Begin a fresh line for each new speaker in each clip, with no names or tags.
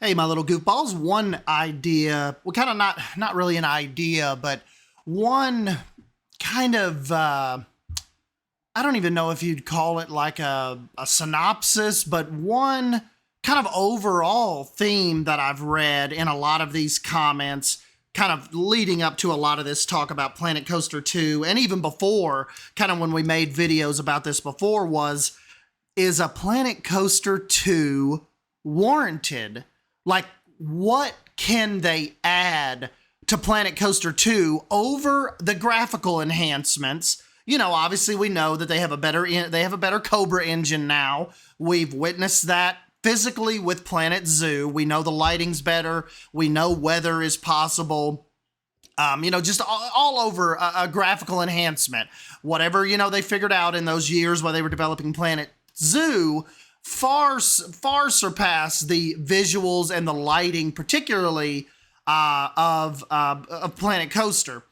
Hey, my little goofballs, one idea, well, kind of not really an idea, but one kind of, I don't even know if you'd call it like a synopsis, but one kind of overall theme that I've read in a lot of these comments, kind of leading up to a lot of this talk about Planet Coaster 2, and even before, kind of when we made videos about this before, is a Planet Coaster 2 warranted? Like, what can they add to Planet Coaster 2 over the graphical enhancements? You know, obviously we know that they have a better Cobra engine now. We've witnessed that physically with Planet Zoo. We know the lighting's better. We know weather is possible. Just all over a graphical enhancement. Whatever, they figured out in those years while they were developing Planet Zoo far surpass the visuals and the lighting, particularly of Planet Coaster.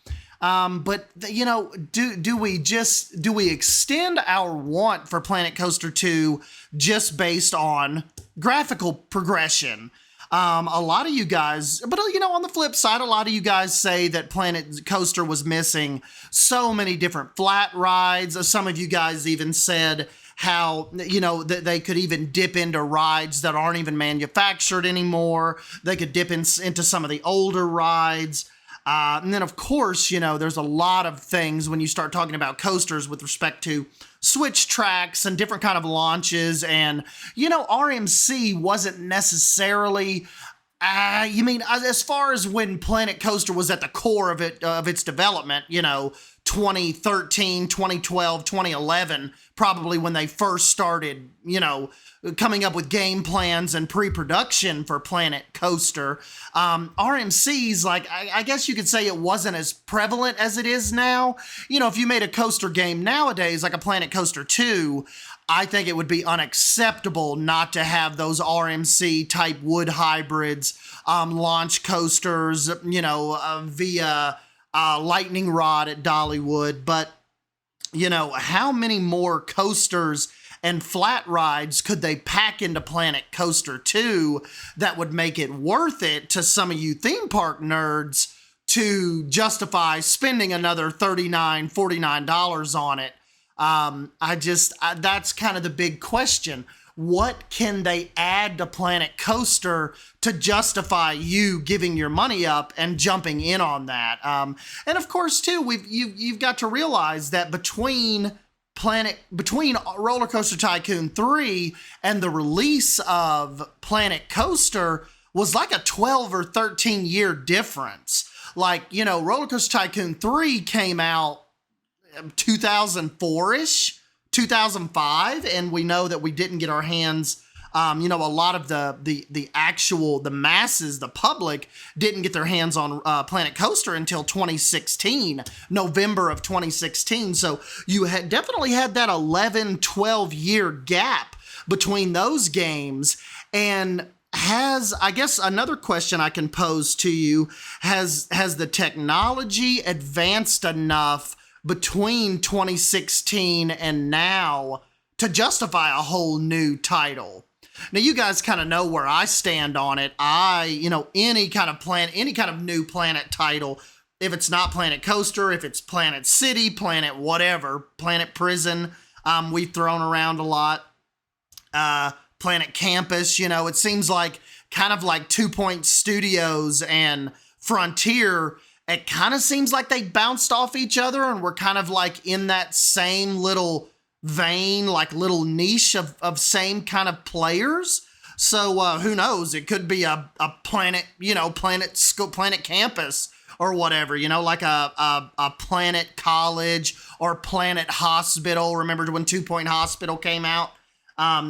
But do we extend our want for Planet Coaster 2 just based on graphical progression? A lot of you guys, but on the flip side, a lot of you guys say that Planet Coaster was missing so many different flat rides. Some of you guys even said how, that they could even dip into rides that aren't even manufactured anymore. They could dip into some of the older rides. And then, of course, there's a lot of things when you start talking about coasters with respect to switch tracks and different kind of launches. And, RMC wasn't necessarily, as far as when Planet Coaster was at the core of its development, 2013, 2012, 2011, probably when they first started, coming up with game plans and pre-production for Planet Coaster. RMC's, I guess you could say it wasn't as prevalent as it is now. If you made a coaster game nowadays, like a Planet Coaster 2, I think it would be unacceptable not to have those RMC type wood hybrids, launch coasters, via lightning rod at Dollywood. But, how many more coasters and flat rides could they pack into Planet Coaster 2 that would make it worth it to some of you theme park nerds to justify spending another $39, $49 on it? That's kind of the big question. What can they add to Planet Coaster to justify you giving your money up and jumping in on that? And of course, too, you've got to realize that between RollerCoaster Tycoon 3 and the release of Planet Coaster was like a 12 or 13 year difference. RollerCoaster Tycoon 3 came out 2004-ish, 2005, and we know that we didn't get our hands, a lot of the masses, the public, didn't get their hands on Planet Coaster until 2016, November of 2016. So you had definitely had that 11, 12 year gap between those games. And I guess another question I can pose to you, has the technology advanced enough between 2016 and now to justify a whole new title? Now, you guys kind of know where I stand on it. Any kind of new Planet title, if it's not Planet Coaster, if it's Planet City, Planet whatever, Planet Prison, we've thrown around a lot. Planet Campus, it seems like kind of like 2 Point Studios and Frontier. It kind of seems like they bounced off each other and we're kind of like in that same little vein, like little niche of same kind of players. So who knows? It could be a Planet, Planet Campus or whatever, like a Planet College or Planet Hospital. Remember when 2 Point Hospital came out?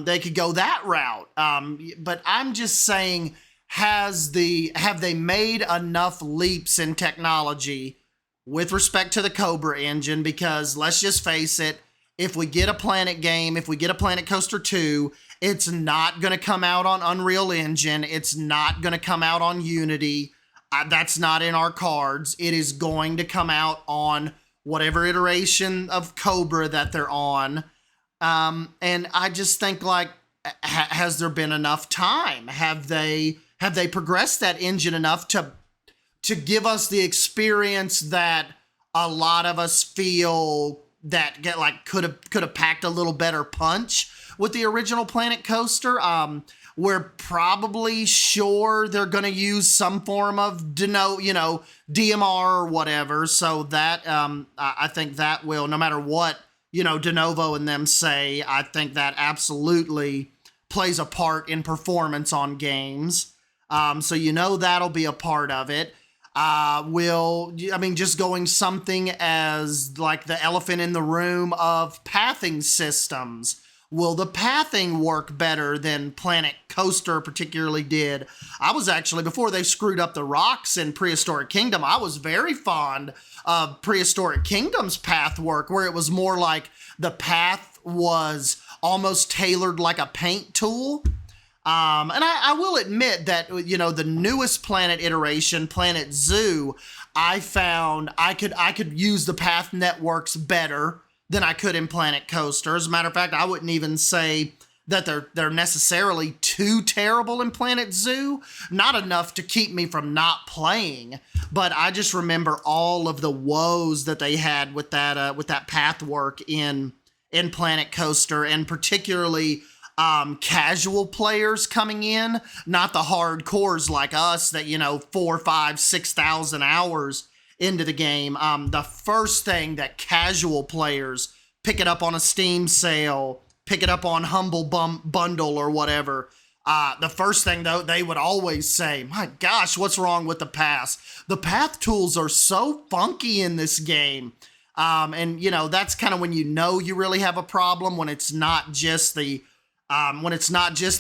They could go that route. But I'm just saying, have they made enough leaps in technology with respect to the Cobra engine? Because let's just face it, if we get a Planet game, if we get a Planet Coaster 2, it's not going to come out on Unreal Engine. It's not going to come out on Unity. That's not in our cards. It is going to come out on whatever iteration of Cobra that they're on. And I just think, has there been enough time? Have they have they progressed that engine enough to give us the experience that a lot of us feel that could have packed a little better punch with the original Planet Coaster? We're probably sure they're going to use some form of DMR or whatever. So that I think that will, no matter what De Novo and them say, I think that absolutely plays a part in performance on games. So that'll be a part of it. Just going something as like the elephant in the room of pathing systems. Will the pathing work better than Planet Coaster particularly did? I was actually, before they screwed up the rocks in Prehistoric Kingdom, I was very fond of Prehistoric Kingdom's path work, where it was more like the path was almost tailored like a paint tool. And I will admit that, the newest Planet iteration, Planet Zoo, I found I could use the path networks better than I could in Planet Coaster. As a matter of fact, I wouldn't even say that they're necessarily too terrible in Planet Zoo. Not enough to keep me from not playing, but I just remember all of the woes that they had with that path work in Planet Coaster, and particularly casual players coming in, not the hardcores like us that 4, 5, 6,000 hours into the game. The first thing that casual players pick it up on a Steam sale, pick it up on Humble Bundle or whatever, the first thing though they would always say, my gosh, what's wrong with the paths? The path tools are so funky in this game. And that's kind of when you really have a problem, when it's not just the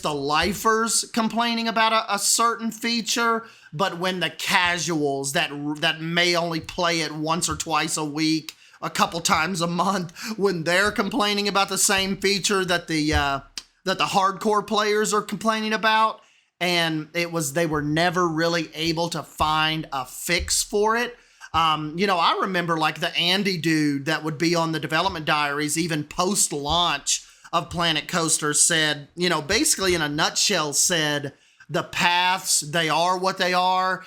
lifers complaining about a certain feature, but when the casuals that may only play it once or twice a week, a couple times a month, when they're complaining about the same feature that the hardcore players are complaining about, and they were never really able to find a fix for it. I remember like the Andy dude that would be on the development diaries, even post-launch of Planet Coaster, said, basically in a nutshell said, the paths, they are what they are.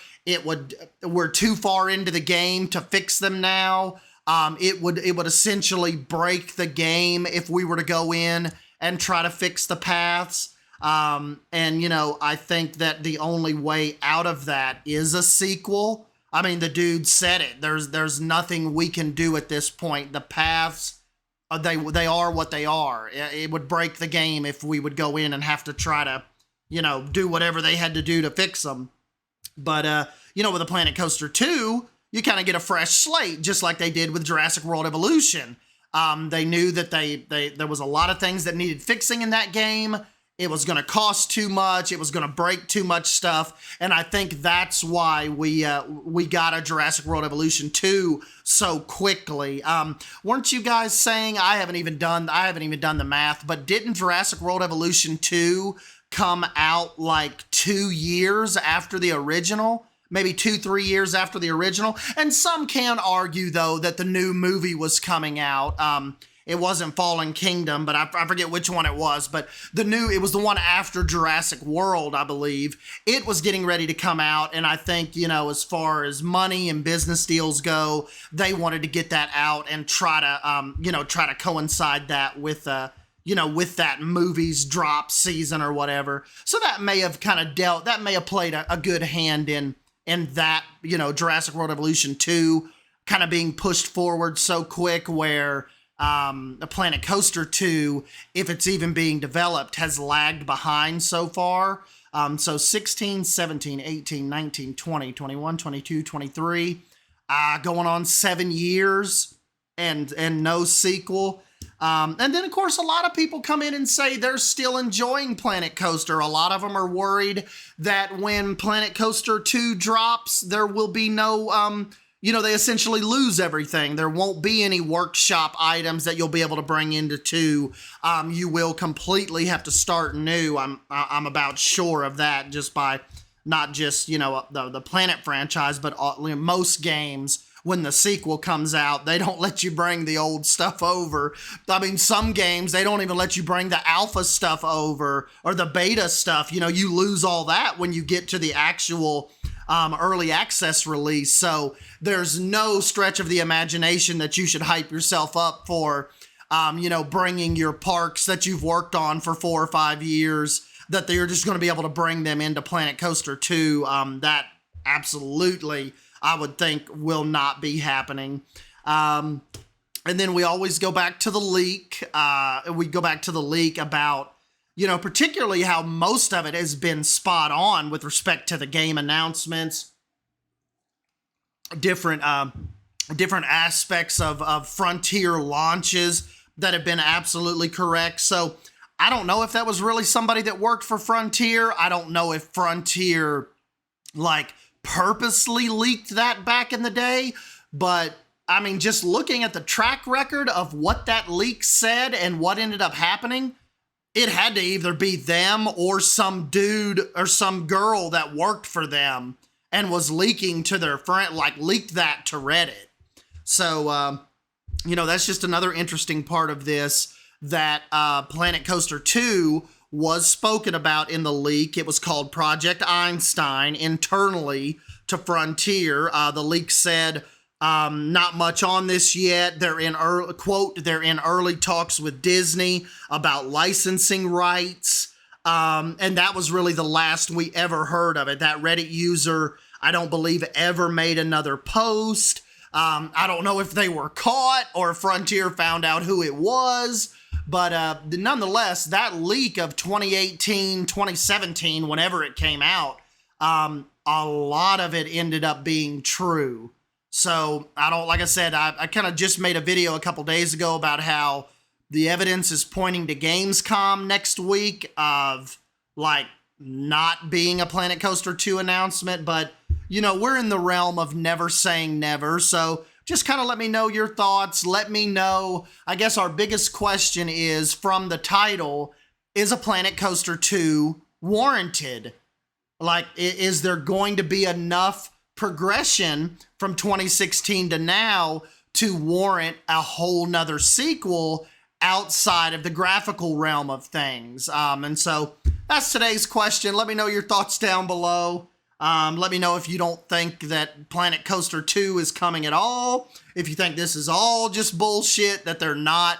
We're too far into the game to fix them now. It would essentially break the game if we were to go in and try to fix the paths. I think that the only way out of that is a sequel. I mean, the dude said it. There's nothing we can do at this point. The paths, they are what they are. It would break the game if we would go in and have to try to, do whatever they had to do to fix them. But, with the Planet Coaster 2, you kind of get a fresh slate, just like they did with Jurassic World Evolution. They knew that there was a lot of things that needed fixing in that game. It was going to cost too much. It was going to break too much stuff. And I think that's why we got a Jurassic World Evolution 2 so quickly. Weren't you guys saying, I haven't even done the math, but didn't Jurassic World Evolution 2 come out like 2 years after the original? Maybe 2-3 years after the original? And some can argue, though, that the new movie was coming out. It wasn't Fallen Kingdom, but I forget which one it was. But it was the one after Jurassic World, I believe. It was getting ready to come out, and I think, as far as money and business deals go, they wanted to get that out and try to coincide that with that movie's drop season or whatever. So that may have played a good hand in that, Jurassic World Evolution 2 kind of being pushed forward so quick, where the Planet Coaster 2, if it's even being developed, has lagged behind so far. So 16, 17, 18, 19, 20, 21, 22, 23, going on 7 years and no sequel. And then, of course, a lot of people come in and say they're still enjoying Planet Coaster. A lot of them are worried that when Planet Coaster 2 drops, there will be no, they essentially lose everything. There won't be any workshop items that you'll be able to bring into 2. You will completely have to start new. I'm about sure of that, just by not just, the Planet franchise, but most games when the sequel comes out. They don't let you bring the old stuff over. I mean, some games, they don't even let you bring the alpha stuff over or the beta stuff. You lose all that when you get to the actual early access release. So there's no stretch of the imagination that you should hype yourself up for, bringing your parks that you've worked on for 4 or 5 years, that they're just going to be able to bring them into Planet Coaster 2. That absolutely, I would think, will not be happening. And then we always go back to the leak. We go back to the leak about, particularly how most of it has been spot on with respect to the game announcements, different aspects of Frontier launches that have been absolutely correct. So I don't know if that was really somebody that worked for Frontier. I don't know if Frontier purposely leaked that back in the day, but I mean, just looking at the track record of what that leak said and what ended up happening, it had to either be them or some dude or some girl that worked for them and was leaking to their friend, leaked that to Reddit. So, that's just another interesting part of this, that Planet Coaster 2 was spoken about in the leak. It was called Project Einstein internally to Frontier. The leak said, not much on this yet. They're in early talks with Disney about licensing rights. And that was really the last we ever heard of it. That Reddit user, I don't believe, ever made another post. I don't know if they were caught or Frontier found out who it was. But nonetheless, that leak of 2018, 2017, whenever it came out, a lot of it ended up being true. So like I said, I kind of just made a video a couple days ago about how the evidence is pointing to Gamescom next week of not being a Planet Coaster 2 announcement. But, we're in the realm of never saying never. So just kind of let me know your thoughts. Let me know. I guess our biggest question is, from the title, is a Planet Coaster 2 warranted? Is there going to be enough progression from 2016 to now to warrant a whole nother sequel outside of the graphical realm of things? And so that's today's question. Let me know your thoughts down below. Let me know if you don't think that Planet Coaster 2 is coming at all. If you think this is all just bullshit, that they're not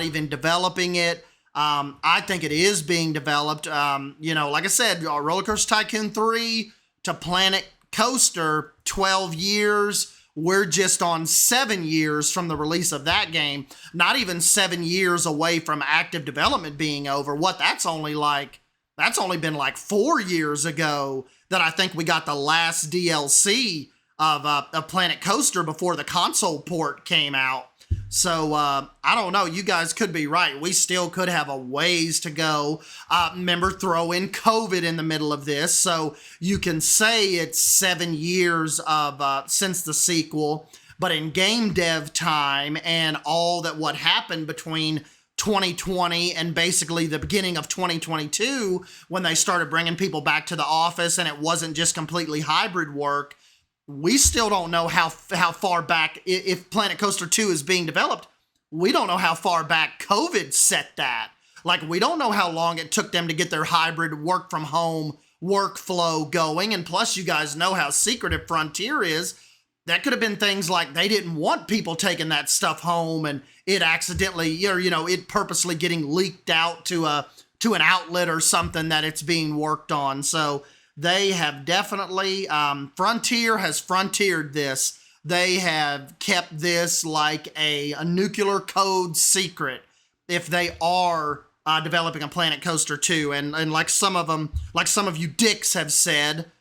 even developing it. I think it is being developed. Like I said, RollerCoaster Tycoon 3 to Planet Coaster, 12 years. We're just on 7 years from the release of that game. Not even 7 years away from active development being over. That's only been 4 years ago that I think we got the last DLC of Planet Coaster before the console port came out. So, I don't know. You guys could be right. We still could have a ways to go. Remember, throw in COVID in the middle of this. So you can say it's 7 years since the sequel. But in game dev time and all that what happened between 2020 and basically the beginning of 2022, when they started bringing people back to the office and it wasn't just completely hybrid work, we still don't know how far back, if Planet Coaster 2 is being developed, we don't know how far back COVID set that. We don't know how long it took them to get their hybrid work from home workflow going. And plus, you guys know how secretive Frontier is. That could have been things like they didn't want people taking that stuff home and it accidentally, it purposely getting leaked out to an outlet or something that it's being worked on. So they have definitely, Frontier has frontiered this. They have kept this like a nuclear code secret if they are developing a Planet Coaster 2. And like some of you dicks have said,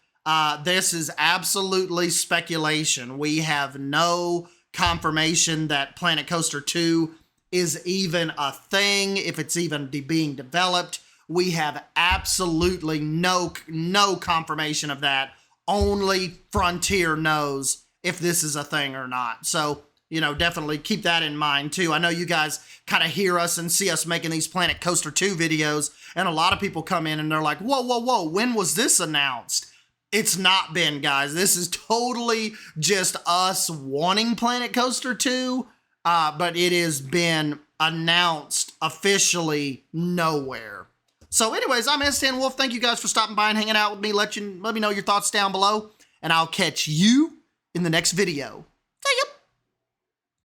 this is absolutely speculation. We have no confirmation that Planet Coaster 2 is even a thing, if it's even being developed. We have absolutely no confirmation of that. Only Frontier knows if this is a thing or not. So, definitely keep that in mind too. I know you guys kind of hear us and see us making these Planet Coaster 2 videos, and a lot of people come in and they're like, whoa, when was this announced? It's not been, guys. This is totally just us wanting Planet Coaster 2, but it has been announced officially nowhere. So anyways, I'm S10 Wolf. Thank you guys for stopping by and hanging out with me. Let me know your thoughts down below, and I'll catch you in the next video.